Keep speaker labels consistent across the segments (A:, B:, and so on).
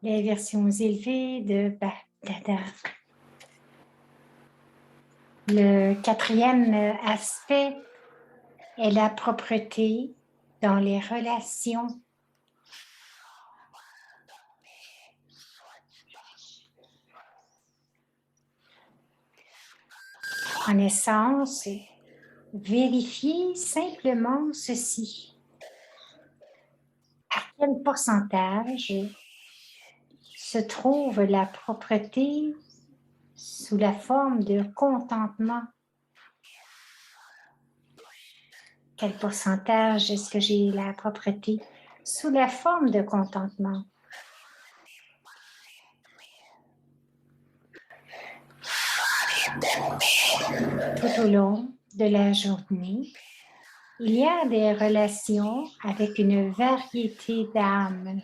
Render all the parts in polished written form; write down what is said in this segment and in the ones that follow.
A: les versions élevées de Bap-Dada. Le quatrième aspect est la propreté dans les relations. En essence, vérifiez simplement ceci. À quel pourcentage se trouve la propreté sous la forme de contentement? Quel pourcentage est-ce que j'ai la propreté sous la forme de contentement? Tout au long de la journée, il y a des relations avec une variété d'âmes.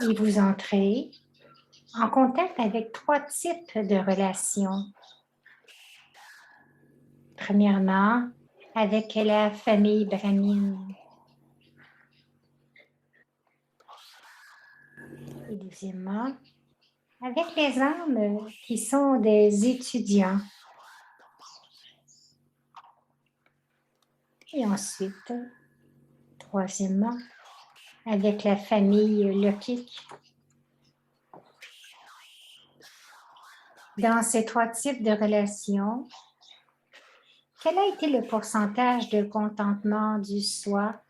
A: Et vous entrez en contact avec 3 types de relations. Premièrement, avec la famille brahmine. Et deuxièmement, avec les âmes qui sont des étudiants. Et ensuite, troisièmement, avec la famille Lokik. Dans ces 3 types de relations, quel a été le pourcentage de contentement du soi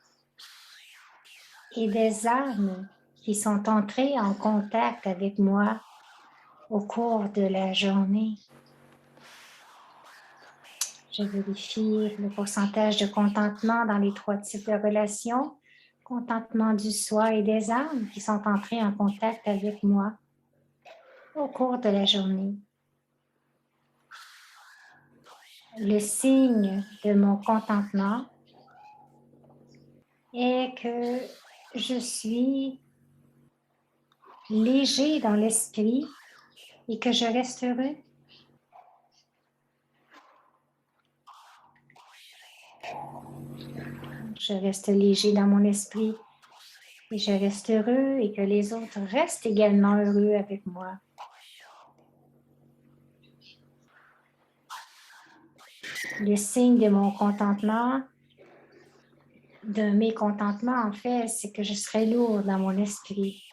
A: et des âmes qui sont entrées en contact avec moi au cours de la journée? Je vérifie le pourcentage de contentement dans les 3 types de relations, contentement du soi et des âmes qui sont entrées en contact avec moi au cours de la journée. Le signe de mon contentement est que je suis léger dans l'esprit et que je reste heureux. Je reste léger dans mon esprit et je reste heureux et que les autres restent également heureux avec moi. Le signe de mon contentement, de mes contentements en fait, c'est que je serai lourd dans mon esprit.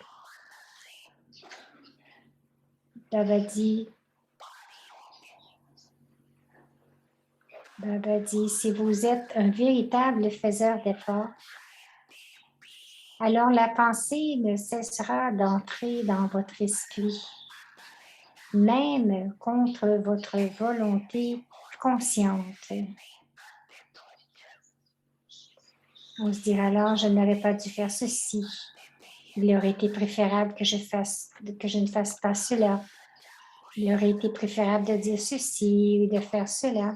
A: Baba dit, si vous êtes un véritable faiseur d'efforts, alors la pensée ne cessera d'entrer dans votre esprit, même contre votre volonté consciente. On se dira alors, je n'aurais pas dû faire ceci. Il aurait été préférable que je ne fasse pas cela. Il aurait été préférable de dire ceci ou de faire cela.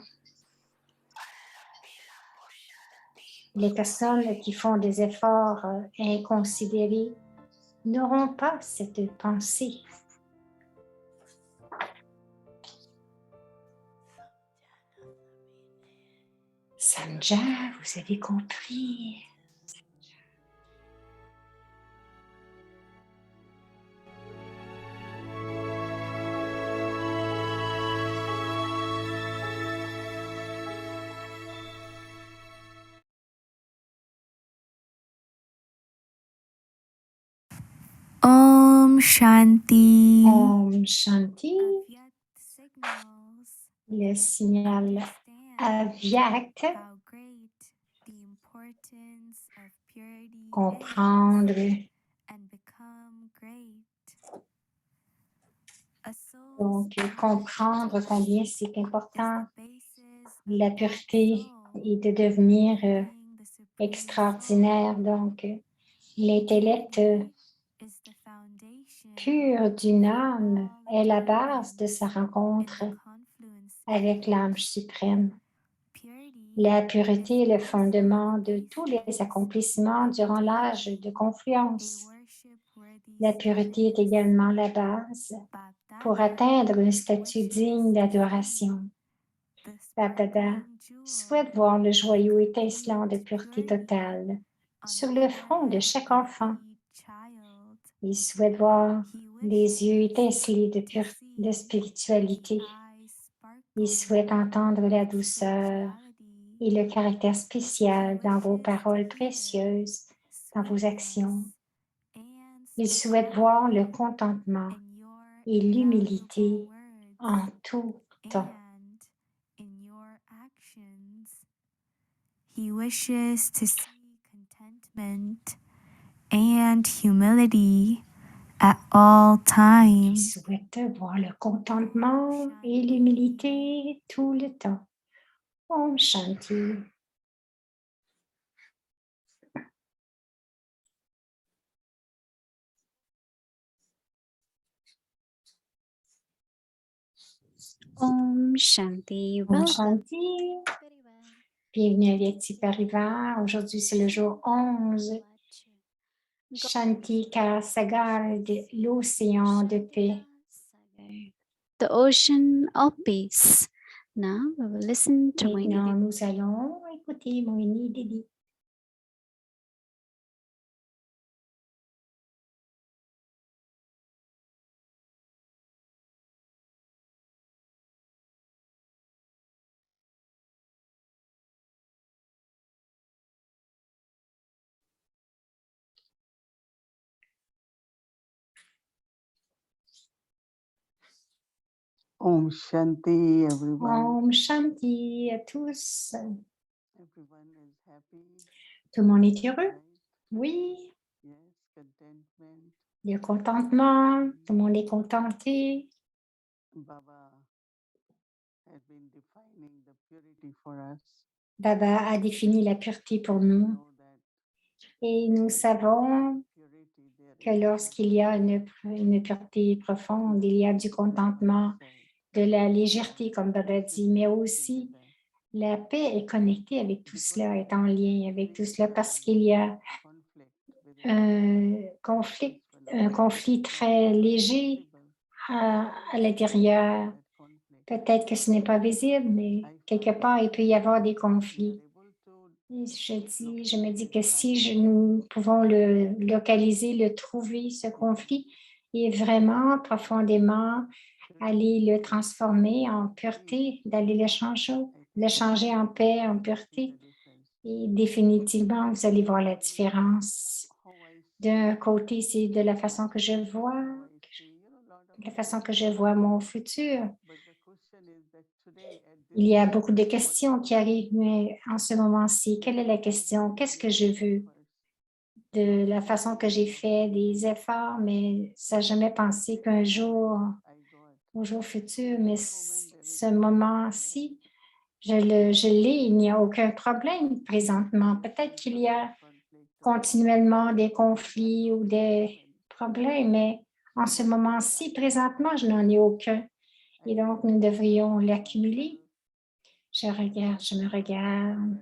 A: Les personnes qui font des efforts inconsidérés n'auront pas cette pensée. Sandhya, vous avez compris.
B: Om Shanti.
A: Om Shanti. Le signal Avyakt. Comprendre. Donc, comprendre combien c'est important la pureté et de devenir extraordinaire. Donc, l'intellect pur d'une âme est la base de sa rencontre avec l'âme suprême. La pureté est le fondement de tous les accomplissements durant l'âge de confluence. La pureté est également la base pour atteindre un statut digne d'adoration. Baba souhaite voir le joyau étincelant de pureté totale sur le front de chaque enfant. Il souhaite voir les yeux étincelés de spiritualité. Il souhaite entendre la douceur et le caractère spécial dans vos paroles précieuses, dans vos actions. Il souhaite voir le contentement et l'humilité en tout temps.
B: He wishes to see contentment and humility at all
A: Il
B: times.
A: souhaite voir le contentement et l'humilité tout le temps. Om Shanti.
C: Om Shanti.
A: Om
C: Welcome.
A: Shanti. Bienvenue à Vyakti Parivar. Aujourd'hui, c'est le jour 11. Shanti Sagar de l'océan de paix.
C: The ocean of peace. Now we will listen to
A: Maintenant,
C: Mohini.
A: nous allons écouter Mohini Didi.
D: Om Shanti, everyone.
A: Om Shanti à tous.
D: Everyone is happy,
A: Tout le monde est heureux?
D: right?
A: Oui.
D: Yes, contentment.
A: Il y a contentement. Tout le monde est contenté.
D: Baba has been defining the purity for us.
A: Baba a défini la pureté pour nous.
D: Know that
A: Et nous savons
D: purity there
A: que
D: is
A: lorsqu'il y a une pureté profonde, il y a du contentement, de la légèreté, comme Baba dit, mais aussi la paix est connectée avec tout cela, est en lien avec tout cela parce qu'il y a un conflit très léger à l'intérieur. Peut-être que ce n'est pas visible, mais quelque part, il peut y avoir des conflits. Et je me dis que si nous pouvons le localiser, le trouver, ce conflit, et vraiment profondément aller le transformer en pureté, d'aller le changer en paix, en pureté. Et définitivement, vous allez voir la différence. D'un côté, c'est de la façon que je vois, mon futur. Il y a beaucoup de questions qui arrivent, mais en ce moment-ci, quelle est la question? Qu'est-ce que je veux? De la façon que j'ai fait des efforts, mais ça n'a jamais pensé qu'un jour, au jour futur, mais ce moment-ci, je l'ai, il n'y a aucun problème présentement. Peut-être qu'il y a continuellement des conflits ou des problèmes, mais en ce moment-ci, présentement, je n'en ai aucun. Et donc, nous devrions l'accumuler. Je me regarde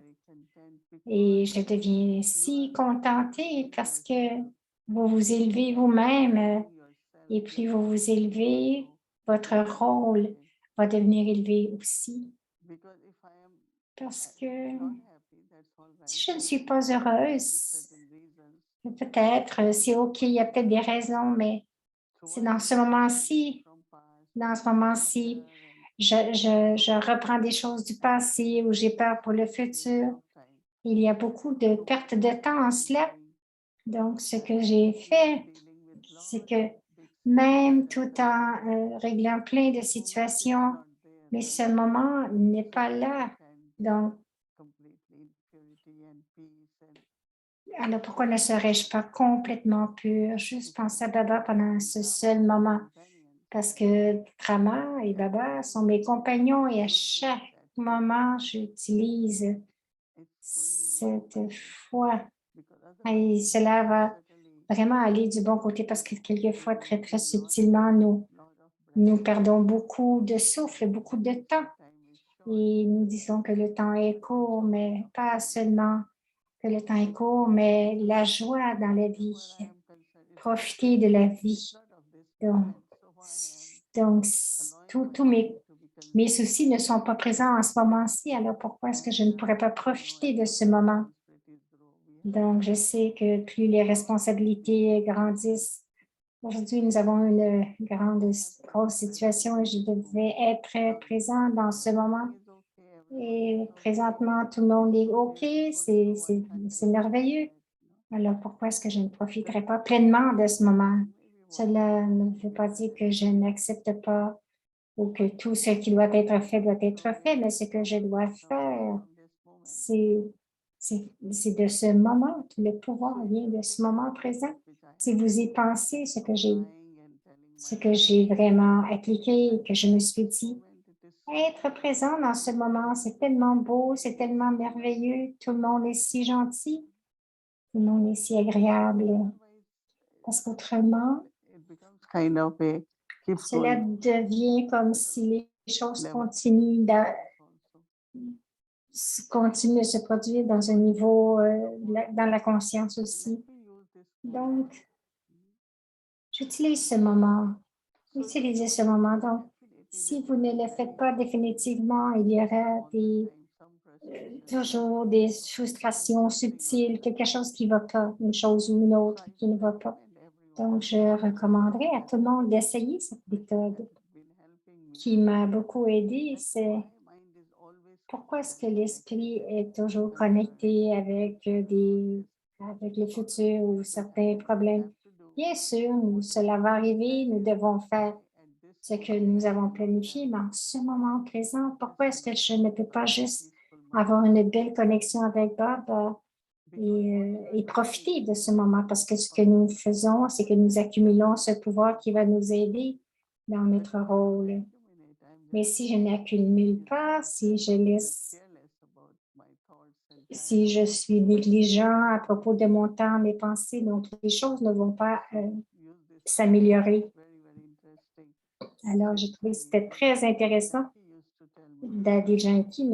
A: et je deviens si contentée parce que vous vous élevez vous-même et plus vous vous élevez, votre rôle va devenir élevé aussi. Parce que si je ne suis pas heureuse, peut-être, c'est OK, il y a peut-être des raisons, mais c'est dans ce moment-ci, je reprends des choses du passé ou j'ai peur pour le futur. Il y a beaucoup de perte de temps en cela. Donc, ce que j'ai fait, c'est que même tout en réglant plein de situations, mais ce moment n'est pas là. Donc, alors pourquoi ne serais-je pas complètement pure? Juste penser à Baba pendant ce seul moment. Parce que Rama et Baba sont mes compagnons et à chaque moment, j'utilise cette foi. Et cela va vraiment aller du bon côté parce que quelquefois, très, très subtilement, nous perdons beaucoup de souffle, beaucoup de temps. Et nous disons que le temps est court, mais pas seulement que le temps est court, mais la joie dans la vie, profiter de la vie. Donc tous mes mes soucis ne sont pas présents en ce moment-ci, alors pourquoi est-ce que je ne pourrais pas profiter de ce moment? Donc, je sais que plus les responsabilités grandissent, aujourd'hui, nous avons une grosse situation et je devais être présent dans ce moment. Et présentement, tout le monde est OK, c'est merveilleux. Alors, pourquoi est-ce que je ne profiterai pas pleinement de ce moment? Cela ne veut pas dire que je n'accepte pas ou que tout ce qui doit être fait, mais ce que je dois faire, c'est de ce moment, tout le pouvoir vient de ce moment présent. Si vous y pensez, ce que j'ai vraiment appliqué et que je me suis dit, être présent dans ce moment, c'est tellement beau, c'est tellement merveilleux, tout le monde est si gentil, tout le monde est si agréable, parce qu'autrement, cela devient comme si les choses continuent de se produire dans un niveau, dans la conscience aussi. Donc, j'utilise ce moment. Utilisez ce moment. Donc, si vous ne le faites pas définitivement, il y aura toujours des frustrations subtiles, quelque chose qui ne va pas, une chose ou une autre qui ne va pas. Donc, je recommanderais à tout le monde d'essayer cette méthode qui m'a beaucoup aidé. C'est pourquoi est-ce que l'esprit est toujours connecté avec le futur ou certains problèmes? Bien sûr, cela va arriver, nous devons faire ce que nous avons planifié, mais en ce moment présent, pourquoi est-ce que je ne peux pas juste avoir une belle connexion avec Bob et profiter de ce moment? Parce que ce que nous faisons, c'est que nous accumulons ce pouvoir qui va nous aider dans notre rôle. Mais si je n'accumule pas, si je suis négligent à propos de mon temps, mes pensées, donc les choses ne vont pas s'améliorer. Alors, j'ai trouvé que c'était très intéressant. Daddy Yankee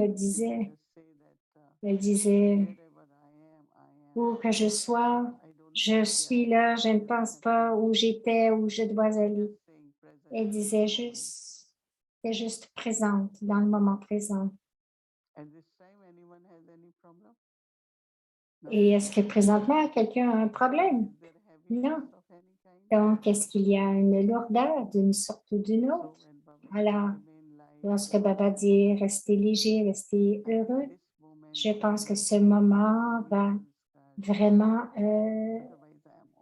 A: elle disait, où que je sois, je suis là, je ne pense pas où j'étais, où je dois aller. Elle disait juste présente, dans le moment présent. Et est-ce que présentement, quelqu'un a un problème? Non. Donc, est-ce qu'il y a une lourdeur d'une sorte ou d'une autre? Alors, lorsque Baba dit restez léger, restez heureux, je pense que ce moment va vraiment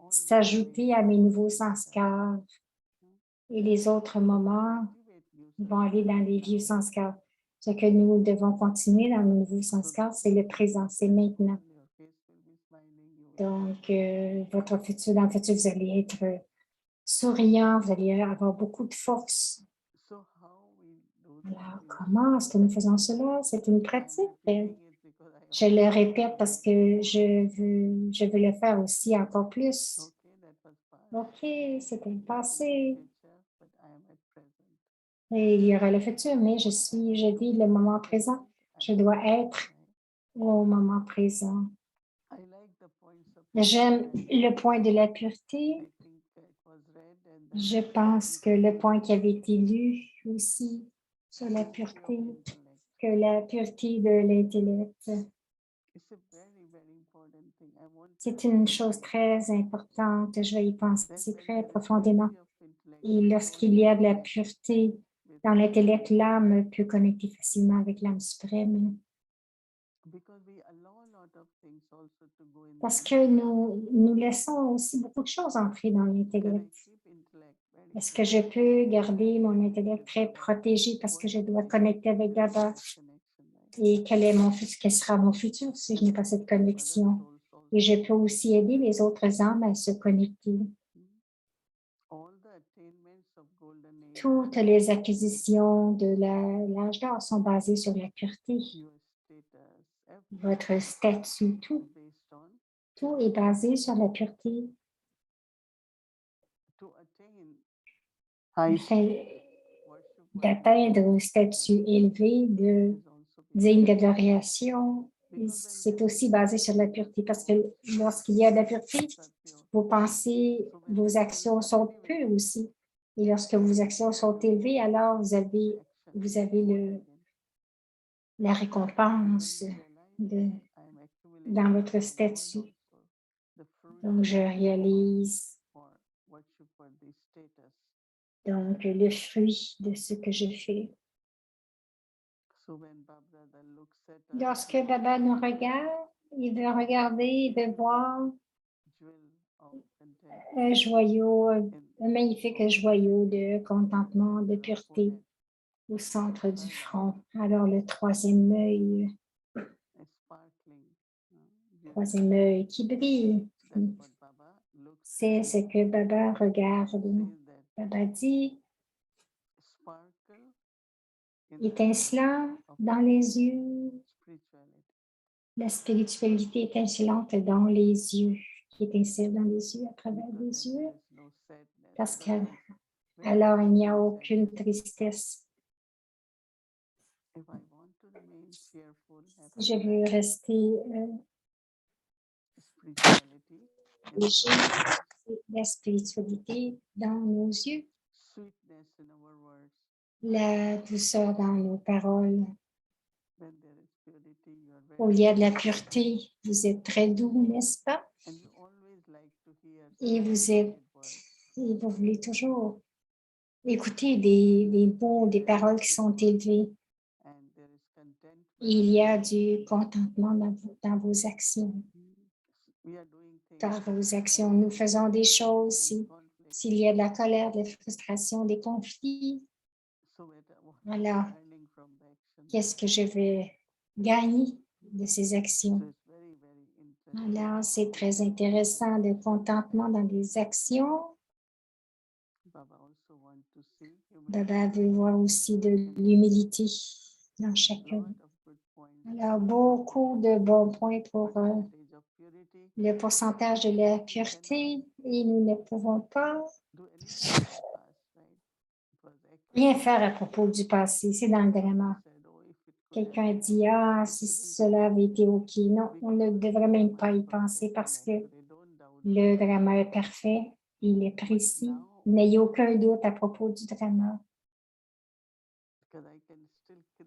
A: s'ajouter à mes nouveaux sanskars. Et les autres moments vont aller dans les vieux sanskars. Ce que nous devons continuer dans nos nouveaux sanskars, c'est le présent, c'est maintenant. Donc, dans le futur, vous allez être souriant, vous allez avoir beaucoup de force. Alors, comment est-ce que nous faisons cela? C'est une pratique. Je le répète parce que je veux le faire aussi encore plus. OK, c'était le passé. Et il y aura le futur, mais je vis le moment présent. Je dois être au moment présent. J'aime le point de la pureté. Je pense que le point qui avait été lu aussi sur la pureté, que la pureté de l'intellect, c'est une chose très importante. Je vais y penser très profondément. Et lorsqu'il y a de la pureté dans l'intellect, l'âme peut connecter facilement avec l'âme suprême. Parce que nous laissons aussi beaucoup de choses entrer dans l'intellect. Est-ce que je peux garder mon intellect très protégé parce que je dois connecter avec Baba? Et quel sera mon futur si je n'ai pas cette connexion? Et je peux aussi aider les autres âmes à se connecter. Toutes les acquisitions de l'âge d'or sont basées sur la pureté. Votre statut, tout est basé sur la pureté. Afin d'atteindre un statut élevé digne d'adoration, c'est aussi basé sur la pureté parce que lorsqu'il y a de la pureté, vos pensées, vos actions sont pures aussi. Et lorsque vos actions sont élevées, alors vous avez vous avez la récompense dans votre statut. Donc, je réalise donc le fruit de ce que je fais. Lorsque Baba nous regarde, il veut regarder, il veut voir un joyau, un magnifique joyau de contentement, de pureté au centre du front. Alors, le troisième œil qui brille, c'est ce que Baba regarde. Baba dit, étincelant dans les yeux, la spiritualité étincelante dans les yeux, qui étincelle dans les yeux, à travers les yeux, parce que alors il n'y a aucune tristesse. Je veux rester léger, la spiritualité dans nos yeux, la douceur dans nos paroles. Où il y a de la pureté, vous êtes très doux, n'est-ce pas? Et vous voulez toujours écouter des paroles qui sont élevées. Il y a du contentement dans vos actions. Dans vos actions, nous faisons des choses. S'il y a de la colère, de la frustration, des conflits, alors, qu'est-ce que je vais gagner de ces actions? Alors, c'est très intéressant, le contentement dans les actions. Baba veut voir aussi de l'humilité dans chacun. Alors, beaucoup de bons points pour le pourcentage de la pureté et nous ne pouvons pas rien faire à propos du passé. C'est dans le drama. Quelqu'un dit, ah, si cela avait été OK. Non, on ne devrait même pas y penser parce que le drama est parfait, il est précis. N'ayez aucun doute à propos du drama.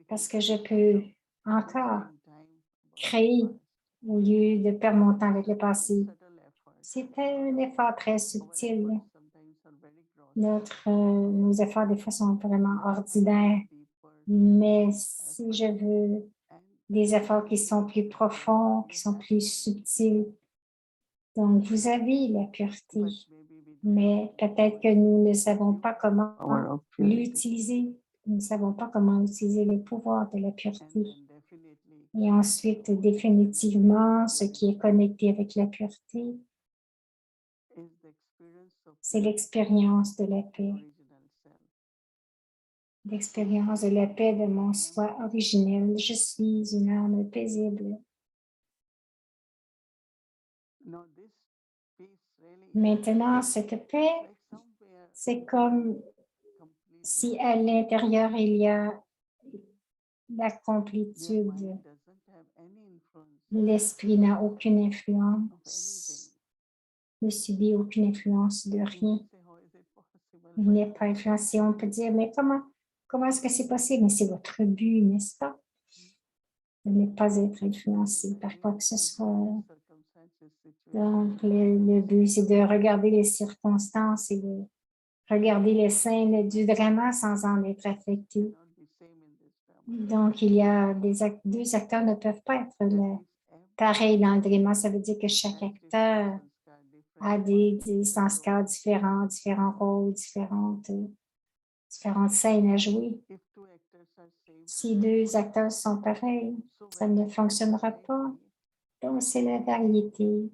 A: Parce que je peux encore créer au lieu de perdre mon temps avec le passé. C'est un effort très subtil. Nos efforts, des fois, sont vraiment ordinaires. Mais si je veux des efforts qui sont plus profonds, qui sont plus subtils, donc vous avez la pureté, mais peut-être que nous ne savons pas comment l'utiliser. Nous ne savons pas comment utiliser le pouvoir de la pureté. Et ensuite, définitivement, ce qui est connecté avec la pureté, c'est l'expérience de la paix. L'expérience de la paix de mon soi originel. Je suis une âme paisible. Maintenant, cette paix, c'est comme si à l'intérieur, il y a la complétude. L'esprit n'a aucune influence, ne subit aucune influence de rien. Il n'est pas influencé. On peut dire, mais comment est-ce que c'est possible? Mais c'est votre but, n'est-ce pas? De ne pas être influencé par quoi que ce soit. Donc, le but, c'est de regarder les circonstances et de regarder les scènes du drama sans en être affecté. Donc, il y a deux acteurs ne peuvent pas être pareils dans le drama. Ça veut dire que chaque acteur a des sanskars différents, différents rôles, différentes scènes à jouer. Si deux acteurs sont pareils, ça ne fonctionnera pas. Donc, c'est la variété.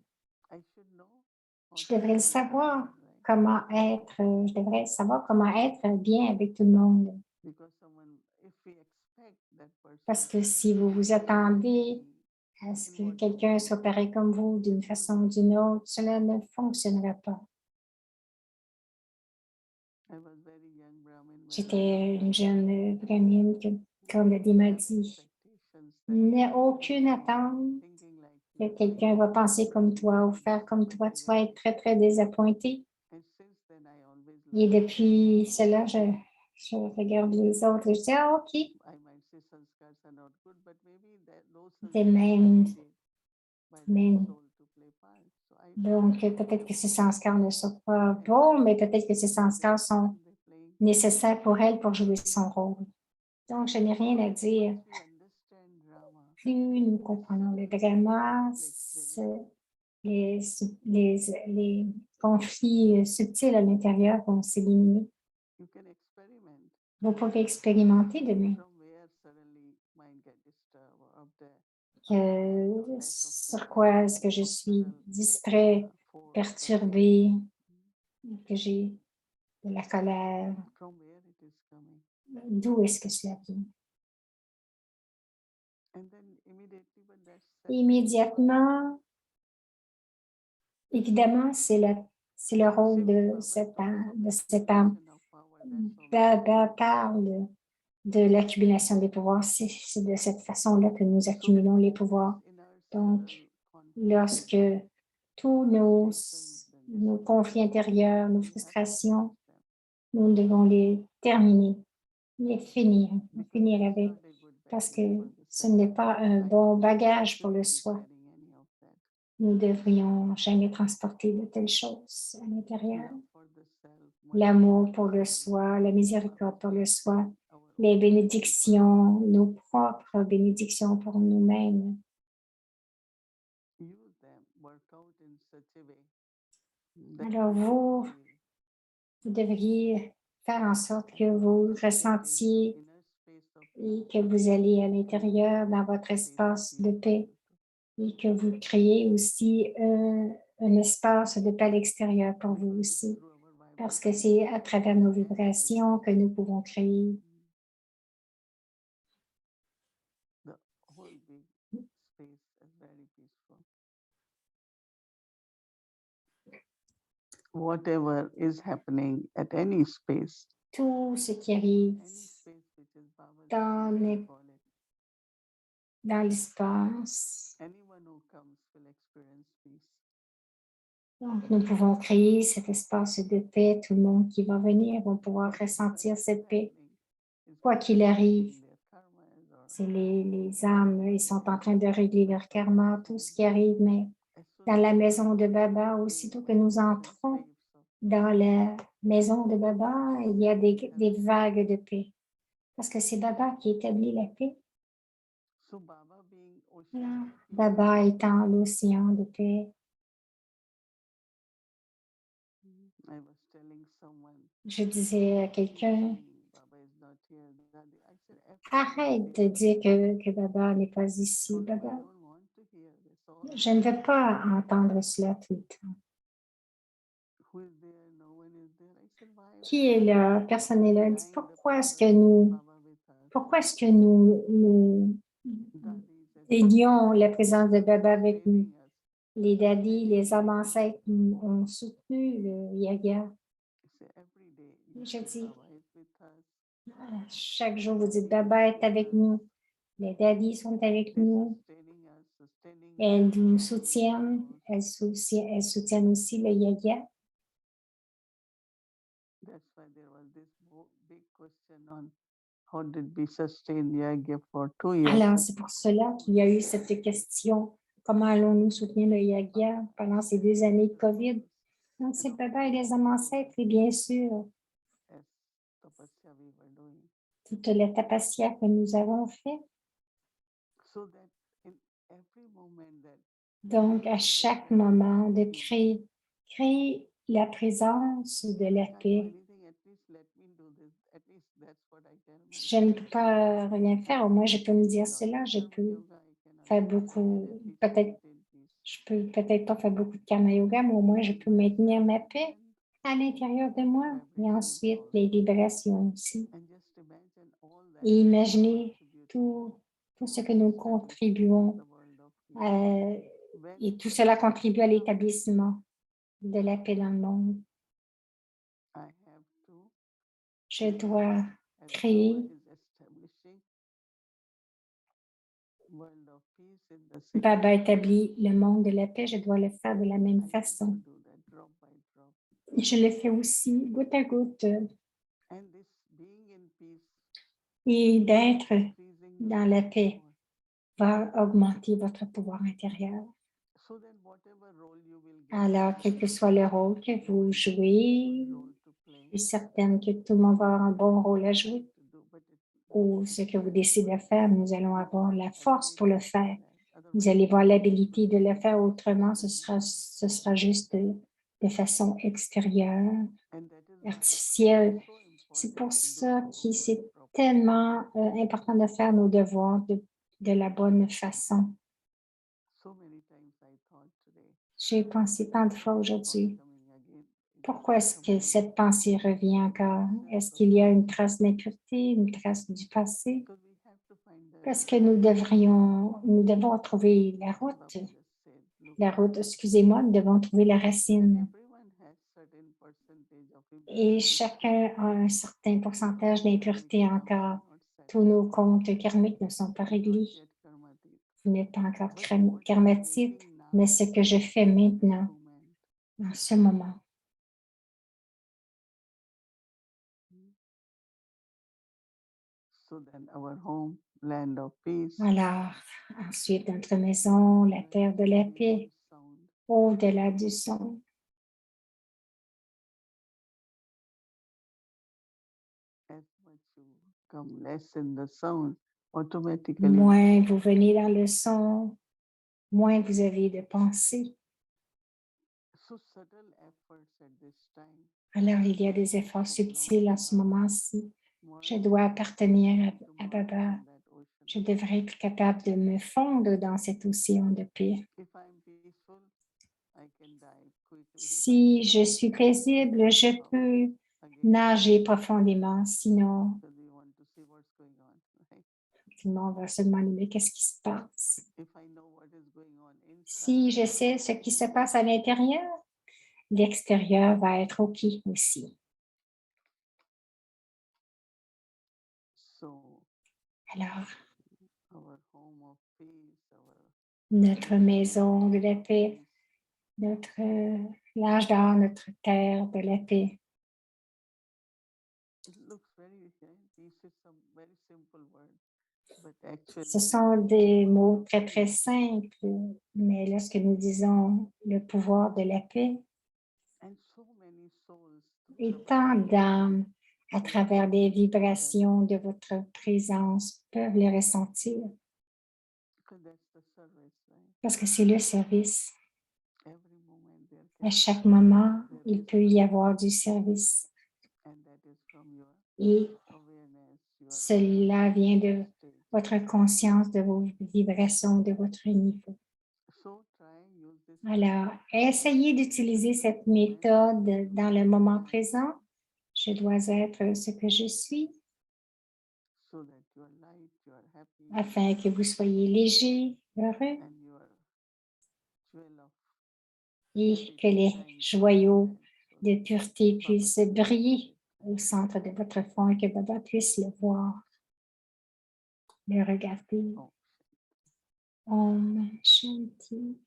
A: Je devrais savoir comment être bien avec tout le monde. Parce que si vous vous attendez à ce que quelqu'un soit pareil comme vous d'une façon ou d'une autre, cela ne fonctionnera pas. J'étais une jeune brahmine, comme Dadi m'a dit, il n'y a aucune attente que quelqu'un va penser comme toi ou faire comme toi. Tu vas être très, très désappointé. Et depuis cela, Je regarde les autres et je dis, ah, OK.
D: I might say sanskars are not good, but maybe those
A: Des
D: sanskars
A: mêmes,
D: are needed by the
A: mêmes.
D: soul to play part. So I
A: Donc, peut-être que ces sanskars ne sont pas bons, mais peut-être que ces sanskars sont nécessaires pour elle pour jouer son rôle. Donc, je n'ai rien à dire. Plus nous comprenons le drama, les conflits subtils à l'intérieur vont s'éliminer.
D: you can experiment
A: Vous pouvez expérimenter demain
D: from where suddenly mind get disturbed or up there.
A: sur quoi est-ce que je suis distrait, perturbé, que j'ai de la colère.
D: From where it is coming.
A: D'où est-ce que cela vient?
D: And then immediately when that's
A: Immédiatement, évidemment, c'est le rôle de cette âme. Baba parle de l'accumulation des pouvoirs. C'est de cette façon-là que nous accumulons les pouvoirs. Donc, lorsque tous nos conflits intérieurs, nos frustrations, nous devons les terminer, les finir avec, parce que ce n'est pas un bon bagage pour le soi. Nous ne devrions jamais transporter de telles choses à l'intérieur. L'amour pour le soi, la miséricorde pour le soi, les bénédictions, nos propres bénédictions pour nous-mêmes. Alors vous devriez faire en sorte que vous ressentiez et que vous allez à l'intérieur dans votre espace de paix et que vous créez aussi un espace de paix à l'extérieur pour vous aussi, parce que c'est à travers nos vibrations que nous pouvons créer.
D: Whatever is happening at any space.
A: Tout ce qui arrive dans l'espace. Donc, nous pouvons créer cet espace de paix. Tout le monde qui va venir va pouvoir ressentir cette paix. Quoi qu'il arrive, c'est les âmes, ils sont en train de régler leur karma, tout ce qui arrive, mais dans la maison de Baba, aussitôt que nous entrons dans la maison de Baba, il y a des vagues de paix. Parce que c'est Baba qui établit la paix. Baba étant l'océan de paix. Je disais à quelqu'un, arrête de dire que Baba n'est pas ici. Baba, je ne veux pas entendre cela tout le temps. Qui est là? Personne n'est là. Pourquoi est-ce que nous ayons la présence de Baba avec nous? Les daddies, les âmes ancêtres ont soutenu le yaga. Je dis, chaque jour, vous dites, Baba est avec nous. Les daddies sont avec nous. Elles nous soutiennent. Elles soutiennent aussi le yaga. Alors, c'est pour cela qu'il y a eu cette question. Comment allons-nous soutenir le yaga pendant ces 2 années de COVID? Donc, c'est Baba et les âmes ancêtres, et bien sûr, toute la tapasya que nous avons fait. Donc, à chaque moment, de créer la présence de la paix. Si je ne peux pas rien faire, au moins je peux me dire cela, je peux faire beaucoup, je peux peut-être pas faire beaucoup de karma yoga, mais au moins je peux maintenir ma paix à l'intérieur de moi. Et ensuite, les vibrations aussi. Et imaginez tout ce que nous contribuons et tout cela contribue à l'établissement de la paix dans le monde. Je dois créer Baba établit le monde de la paix, je dois le faire de la même façon. Je le fais aussi goutte à goutte. et d'être
D: increasing your
A: dans la paix
D: power.
A: va augmenter votre pouvoir intérieur.
D: So then whatever role you will get,
A: Alors, quel que soit le rôle que vous jouez,
D: good role to
A: je
D: play,
A: suis certaine que tout le monde va avoir un bon rôle à jouer.
D: to do, but
A: Ou ce que vous décidez de faire, nous allons avoir la force pour le
D: ability to
A: faire.
D: do that.
A: Vous
D: Otherwise,
A: allez voir l'habilité de le faire autrement, ce sera juste de façon extérieure,
D: and that is why
A: artificielle.
D: it's so
A: C'est
D: important
A: pour
D: to do
A: ça
D: our
A: que c'est
D: homework properly.
A: tellement important de faire nos devoirs de la bonne façon.
D: So many times I thought today,
A: J'ai pensé tant de fois
D: thought
A: aujourd'hui,
D: coming again. It
A: pourquoi
D: keeps
A: est-ce que
D: coming
A: cette pensée revient encore?
D: sense
A: Est-ce
D: of
A: qu'il y a une
D: past.
A: trace d'impureté, une trace du passé?
D: Because we have to find the
A: Parce que nous devons trouver la
D: Babu
A: route.
D: just said, look,
A: La route, excusez-moi, nous devons trouver la racine.
D: everyone has certain percentage of
A: Et
D: impurity.
A: chacun a un certain pourcentage d'impureté
D: Karmic
A: encore.
D: karma not set.
A: Tous nos comptes karmiques ne sont pas
D: Not
A: réglés.
D: yet karmatic.
A: Vous n'êtes pas encore
D: But what I'm
A: karmatique,
D: doing now,
A: mais ce que je fais maintenant,
D: moment,
A: en ce moment,
D: so then our home, land of peace,
A: alors, ensuite, notre maison, la terre de la paix,
D: sound,
A: au-delà du son.
D: as much you come less in the sound, automatically
A: Moins vous venez dans le son, moins vous avez de pensée.
D: so subtle efforts at this time.
A: Alors, il y a des efforts subtils à ce moment-ci. Je dois appartenir à Baba. Je devrais être capable de me fondre dans cet océan de paix.
D: If I'm peaceful, I can dive quickly.
A: Si je suis paisible, je peux nager profondément. Sinon,
D: So we want to see what's going on, right?
A: tout le monde va se demander, mais qu'est-ce qui se passe?
D: If I know what is going on
A: Si
D: inside,
A: je sais ce qui se passe à l'intérieur, l'extérieur va être OK aussi.
D: so
A: Alors,
D: our home of peace, our
A: notre maison de la
D: of
A: paix,
D: peace,
A: notre l'âge d'or, notre terre de la paix.
D: it looks very, peace is some very simple word, but actually
A: Ce sont des mots très, très simples, mais lorsque nous disons le pouvoir de la paix,
D: and so many souls
A: et tant d'âmes à travers des vibrations de votre présence peuvent le ressentir,
D: because that's the service, right?
A: parce que c'est le service.
D: Every moment there
A: À
D: can
A: chaque moment, il peut y avoir du service.
D: and that is from your
A: Et
D: awareness, your
A: cela vient de
D: state.
A: votre conscience, de vos vibrations, de votre niveau.
D: So try use this
A: Alors, essayez d'utiliser cette méthode dans le moment présent. Je dois être ce que je suis
D: so that you are light, you are happy,
A: afin que vous soyez léger, heureux
D: and you are jewel of
A: et que les joyaux de pureté puissent briller au centre de votre fond et que Baba puisse le voir, le regarder. Om Shanti.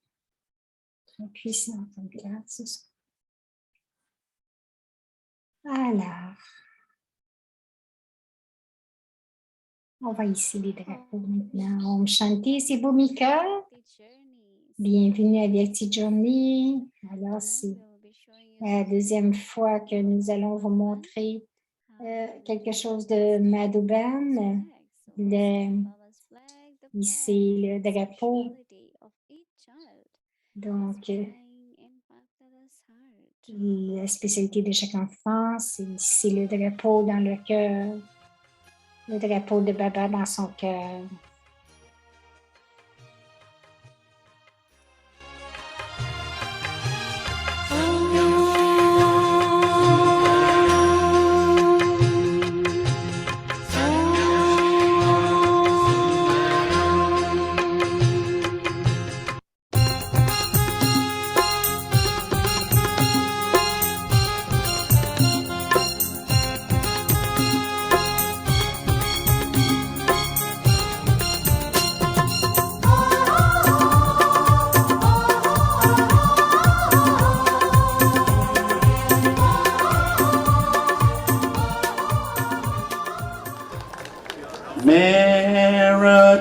A: Très puissant comme grâce. Alors, on va ici les drapeaux maintenant. Om Shanti, c'est Bhumika. Bienvenue à Vyakti Journey. Alors, c'est la deuxième fois que nous allons vous montrer quelque chose de Madhuban. Ici, le drapeau. Donc, la spécialité de chaque enfant, c'est ici le drapeau dans le cœur, le drapeau de Baba dans son cœur.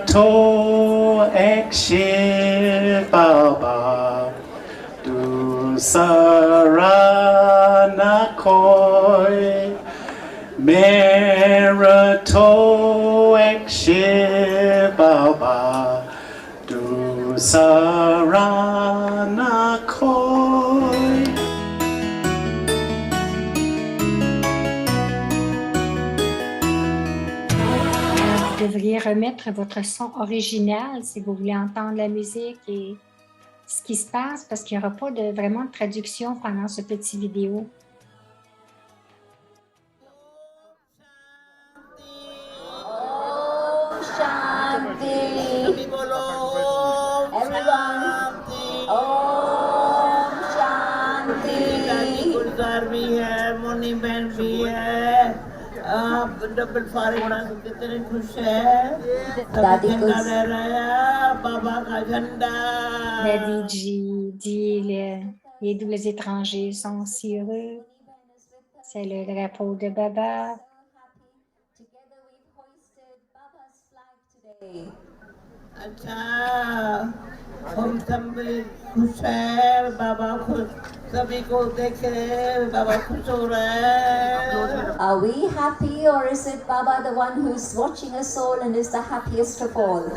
E: โทเอกชิบาบาดูสารนาคอยเมรโทเอกชิบาบาดูสารนาคอย
A: Vous devriez remettre votre son original si vous voulez entendre la musique et ce qui se passe parce qu'il n'y aura pas vraiment de traduction pendant ce petit vidéo.
F: Double फारिग कितने खुश है दादी बाबा का झंडा
A: Daddy G dit les doubles étrangers sont si heureux. C'est le drapeau de Baba.
F: अच्छा हम सब खुश है बाबा खुश सभी को देखे बाबा खुश हो रहे हैं
G: Are we happy or is it Baba the one who's watching us all and is the happiest of all?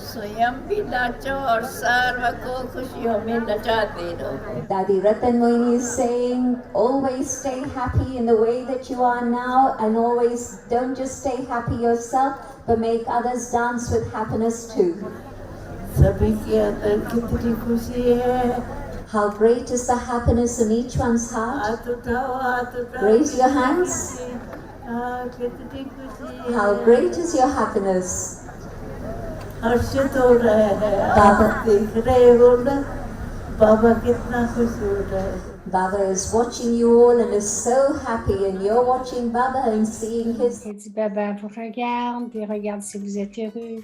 F: स्वयं भी नाचो और सर्व को खुशियों में नचाते रहो
G: Daddy Ratan Moini is saying, always stay happy in the way that you are now and always don't just stay happy yourself but make others dance with happiness too.
F: सभी के अंदर कितनी खुशी है
G: How great is the happiness in each one's heart?
F: हाथ उठाओ
G: Raise your hands.
F: कितनी खुशी है
G: How great is your happiness?
F: हर्षित हो रहे हैं आप देख रहे हो ना बाबा कितना खुश हो रहे हैं
G: Baba is watching you all and is so happy and you're watching Baba and seeing his...
A: Il dit Baba vous regarde, puis regarde si vous êtes heureux.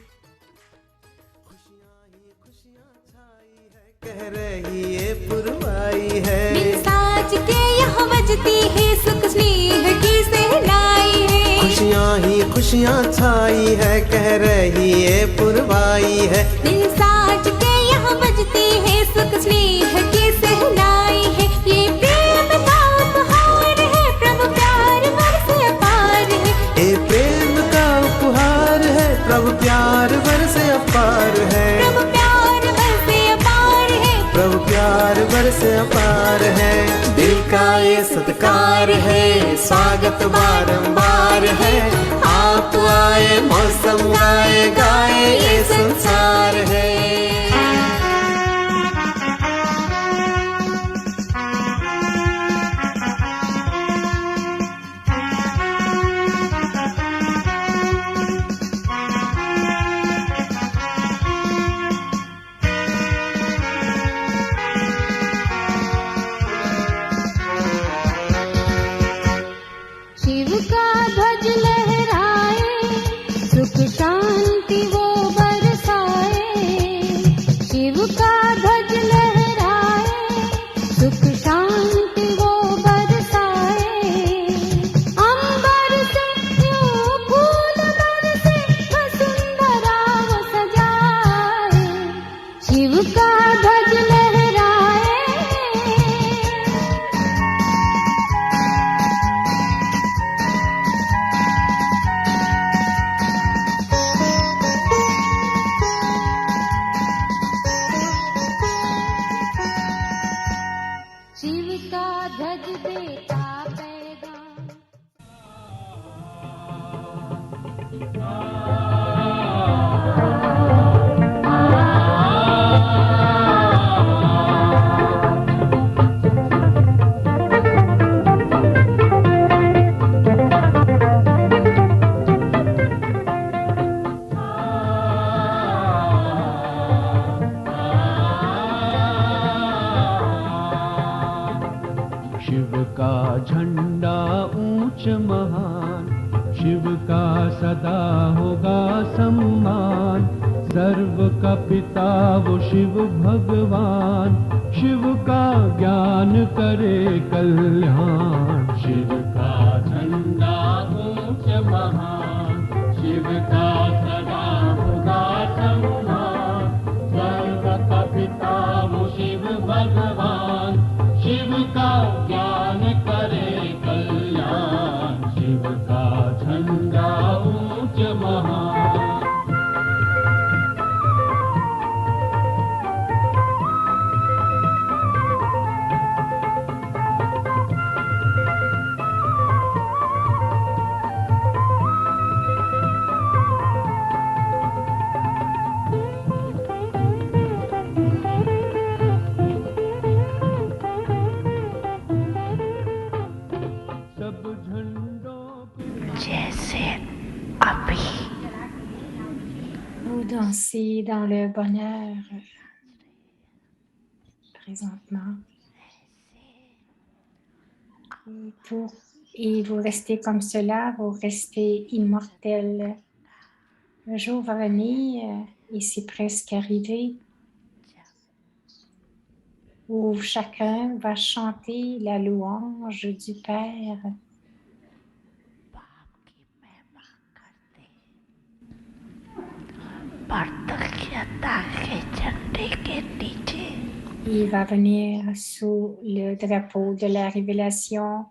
H: कह रही ये पुरवाई है
B: साज के यहाँ बजती है सुख स्नेह की सहनाई है
H: खुशियाँ छाई है कह रही ये पुरवाई है
B: दिल साज के यहाँ बजती है सुख स्नेह की सहनाई है ये प्रेम का उपहार है प्रभु प्यार बरसे अपार है
H: ये प्रेम का उपहार है प्रभु प्यार बरसे अपार है
B: प्रभु प्यार बरसे अपार है
H: प्रभु प्यार बरसे अपार है दिल का ये सत्कार है स्वागत बारंबार है आप आए मौसम गाए गाए ये संसार है
B: शिव का ध्वज लहराए सुख शांति वो बरसाए शिव का ध्वज लहराए सुख शांति वो बरसाए अंबर से यूं फूल बरसे वसुंधरा वो सजाए शिव का ध्वज लहराए शिव का ध्वज देता पैगाम
I: शिव का झंडा ऊंच महान शिव का सदा होगा सम्मान सर्व का पिता वो शिव भगवान शिव का ज्ञान करे कल्याण शिव का झंडा ऊंच महान शिव का सदा होगा
A: Vous dansez dans le bonheur présentement. Et vous restez comme cela, vous restez immortel. Le jour va venir, et c'est presque arrivé, où chacun va chanter la louange du Père. Il va venir sous le drapeau de la révélation.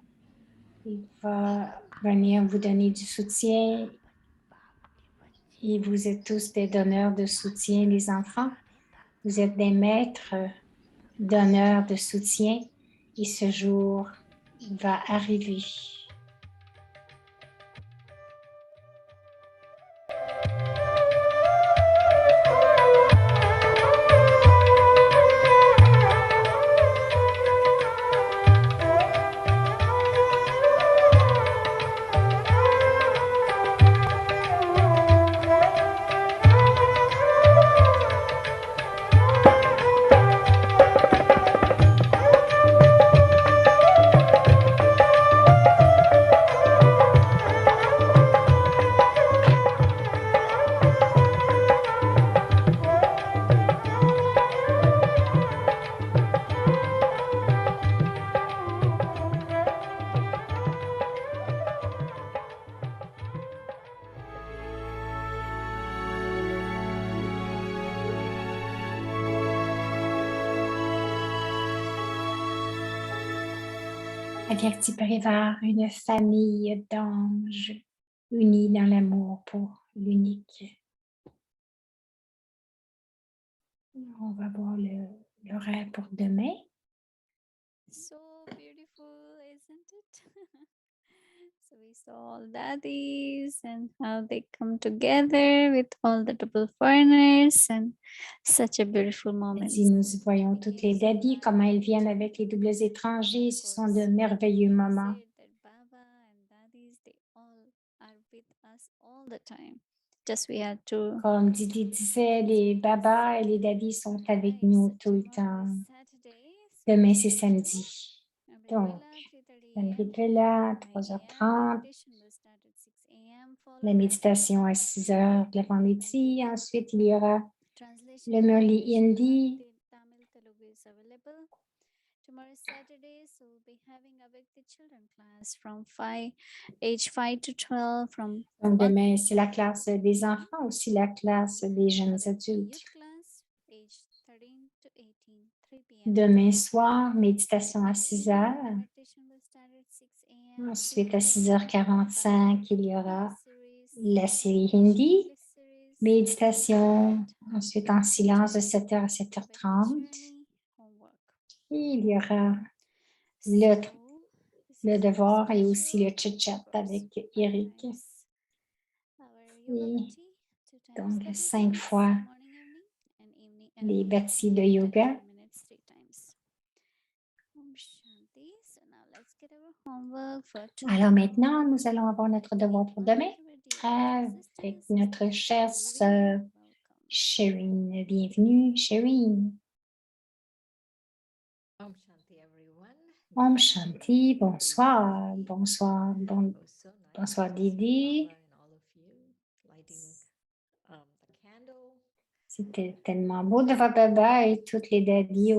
A: Il va venir vous donner du soutien. Et vous êtes tous des donneurs de soutien, les enfants. Vous êtes des maîtres donneurs de soutien. Et ce jour va arriver. Avyakti Parivar, une famille d'anges unis dans l'amour pour l'unique. On va voir l'horaire pour demain.
C: So beautiful, isn't it? So we saw all daddies and how they come together with all the double foreigners and such a beautiful moment.
A: Nous voyons toutes les daddies, comment elles viennent avec les doubles étrangers. Ce sont de merveilleux moments.
C: Baba and daddies, they all are with us all the time. Just we had to.
A: Comme Didi disait, les babas et les daddies sont avec nous tout le temps. Demain, c'est samedi. Donc, Samrita, 3h30. La méditation à 6h de l'avant-midi. Ensuite, il y aura le Murli Hindi.
C: Tomorrow is Saturday, so we'll be having a Bhakti children class from age 5 to 12.
A: Donc, demain, c'est la classe des enfants, aussi la classe des jeunes adultes. Demain soir, méditation à 6h. Ensuite, à 6h45, il y aura la série Hindi. Méditation, ensuite en silence de 7h à 7h30. Et il y aura le devoir et aussi le chit-chat avec Eric. Et donc, 5 fois les bâtis de yoga. Alors maintenant, nous allons avoir notre devoir pour demain avec notre chère sœur Shireen. Bienvenue, Shireen. Om Shanti, bonsoir, bonsoir, bonsoir Didi. C'était tellement beau de voir Baba et toutes les daddies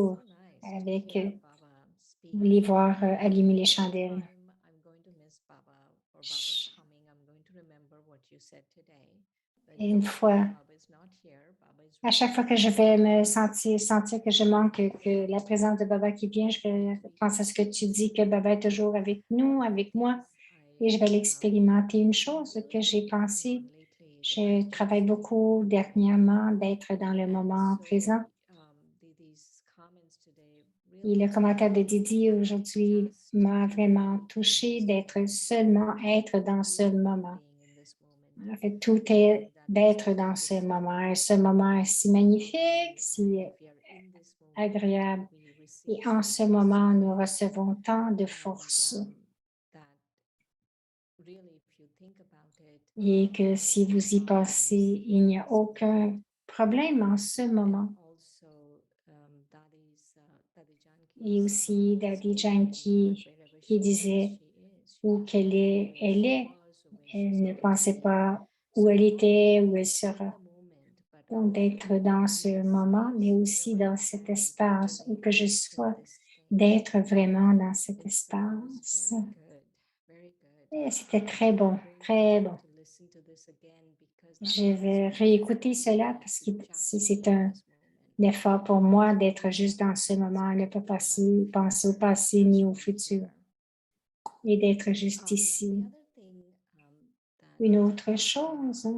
A: avec voulez voir allumer les chandelles. Et une fois, à chaque fois que je vais me sentir que je manque, que la présence de Baba qui vient, je vais penser à ce que tu dis, que Baba est toujours avec nous, avec moi, et je vais l'expérimenter. Une chose que j'ai pensé, je travaille beaucoup dernièrement d'être dans le moment présent. Et le commentaire de Didi aujourd'hui m'a vraiment touchée d'être dans ce moment. En fait, tout est d'être dans ce moment si magnifique, si agréable. Et en ce moment, nous recevons tant de force. Et que si vous y pensez, il n'y a aucun problème en ce moment. Et aussi Daddy Janki qui disait où qu'elle est, elle ne pensait pas où elle était, où elle sera. Donc d'être dans ce moment, mais aussi dans cet espace où que je sois, d'être vraiment dans cet espace. Et c'était très bon, très bon. Je vais réécouter cela parce que c'est un effort pour moi d'être juste dans ce moment, ne pas penser au passé ni au futur et d'être juste ici. Une autre chose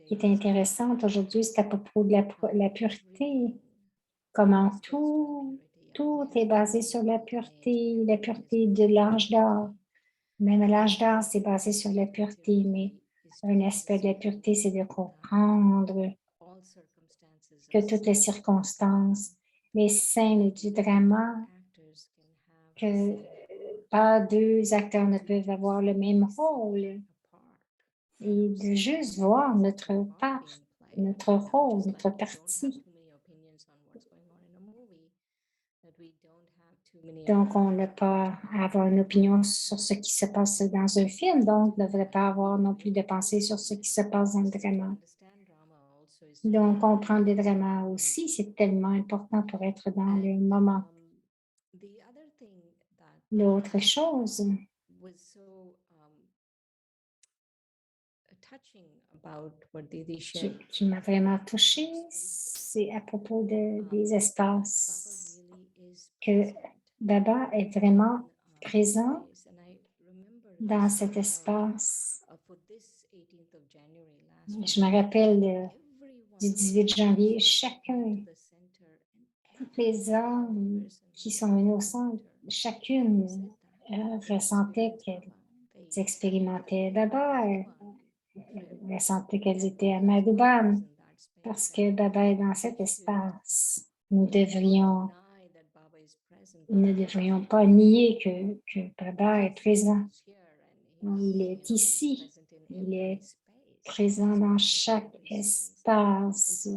A: qui est intéressante aujourd'hui, c'est à propos de la pureté. Comment tout est basé sur la pureté de l'âge d'or. Même l'âge d'or, c'est basé sur la pureté, mais un aspect de la pureté, c'est de comprendre que toutes les circonstances, les scènes du drama, que pas deux acteurs ne peuvent avoir le même rôle. Et de juste voir notre part, notre rôle, notre partie. Donc, on n'a pas à avoir une opinion sur ce qui se passe dans un film, donc on ne devrait pas avoir non plus de pensée sur ce qui se passe dans le drama. Donc, comprendre le drama aussi, c'est tellement important pour être dans le moment. L'autre chose qui m'a vraiment touchée, c'est à propos des espaces, que Baba est vraiment présent dans cet espace. Je me rappelle du 18 janvier, chacun, toutes les âmes qui sont innocentes, chacune ressentait qu'elles expérimentaient Baba, elles sentaient qu'elles étaient à Madhuban, parce que Baba est dans cet espace. Nous ne devrions pas nier que Baba est présent. Il est ici, il est présent dans chaque espace.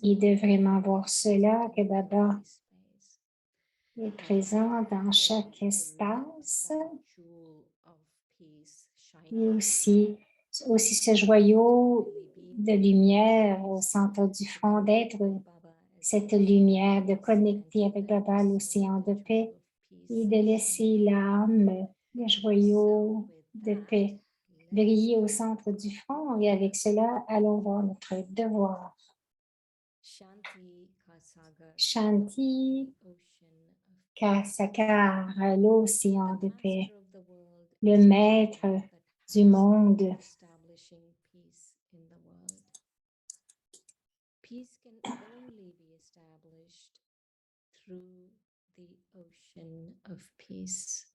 A: Il devrait vraiment voir cela, que Baba est présent dans chaque espace. Et aussi ce joyau de lumière au centre du front, d'être cette lumière, de connecter avec Baba, l'océan de paix, et de laisser l'âme, le joyau de paix, briller au centre du front. Et avec cela, allons voir notre devoir. Shanti Kasakar, l'océan de paix, le maître du monde.
J: Peace can only be established through the ocean of peace.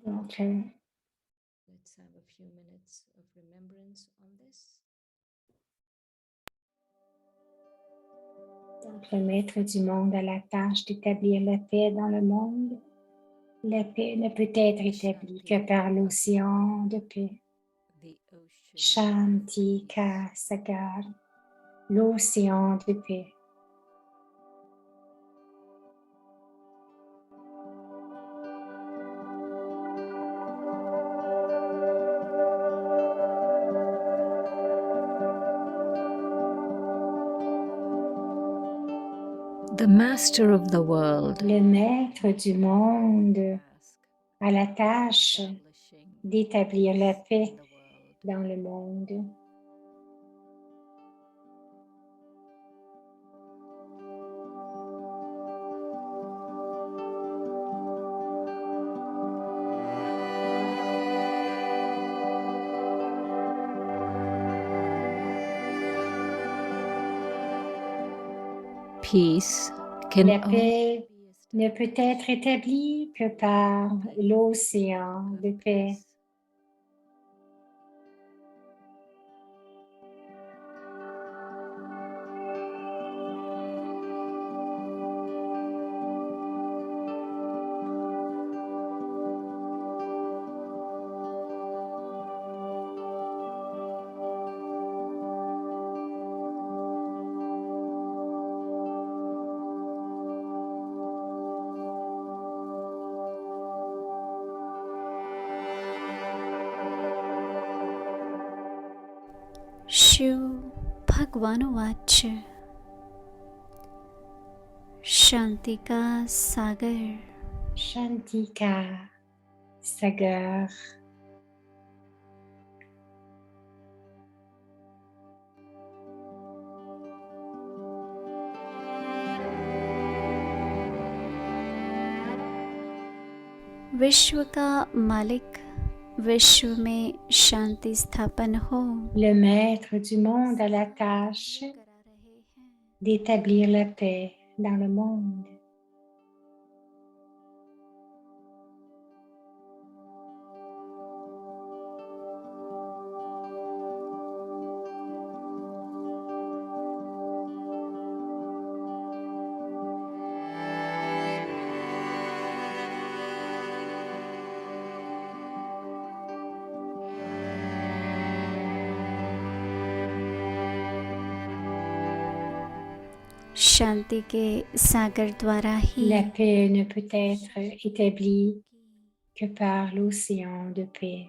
A: Donc,
J: let's have a few minutes of remembrance on this.
A: Donc, le maître du monde a la tâche d'établir la paix dans le monde. La paix ne peut être établie que par l'océan de paix. Shanti Kasakar, l'océan de paix.
J: The master of the world,
A: le maître du monde, a la tâche d'établir la paix dans le monde.
J: peace
A: La paix ne peut être établie que par l'océan de paix.
C: Shiv भगवानुवाच शांति का सागर
A: शांति का सागर
C: विश्व का मालिक विश्व में शांति स्थापन हो।
A: Le maître du monde a la tâche d'établir la paix dans le monde.
C: शांति के सागर द्वारा ही
A: La paix ne peut être établie que par l'océan de paix.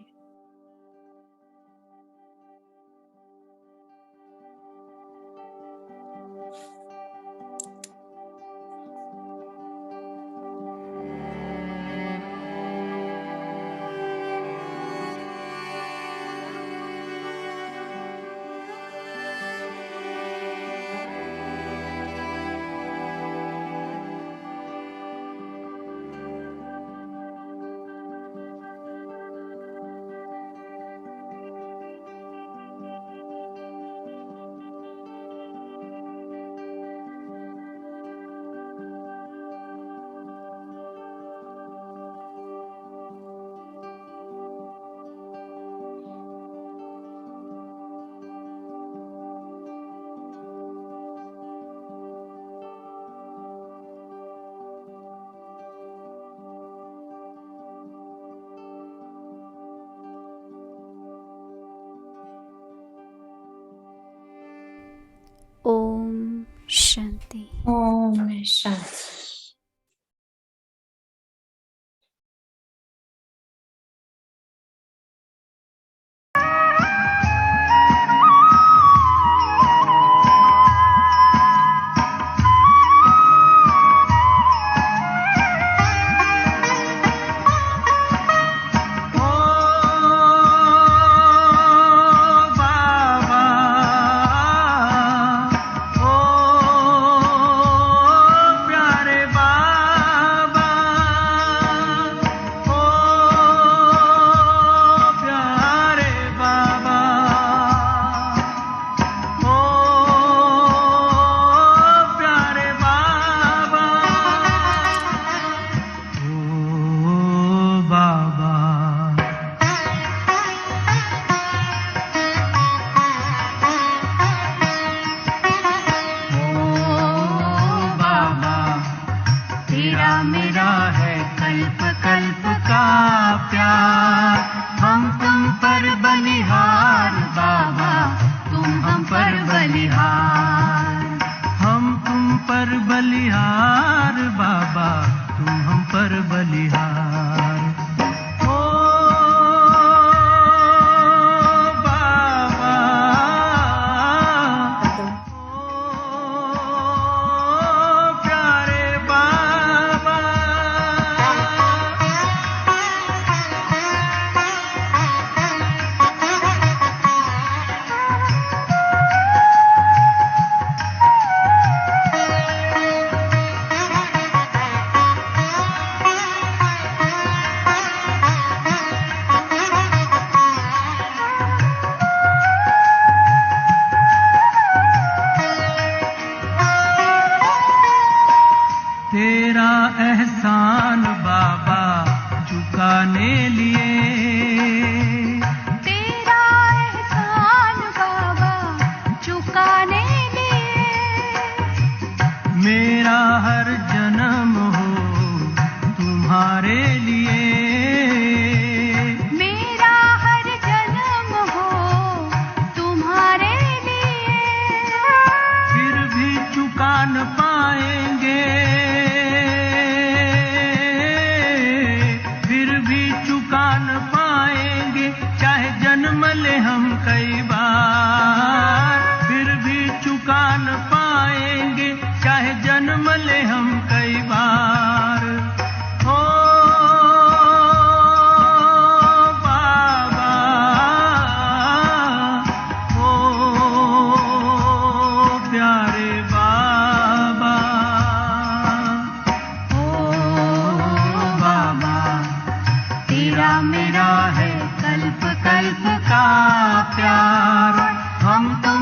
C: Om Shanti.
A: Om Shanti.
I: जन्म ले हम कई बार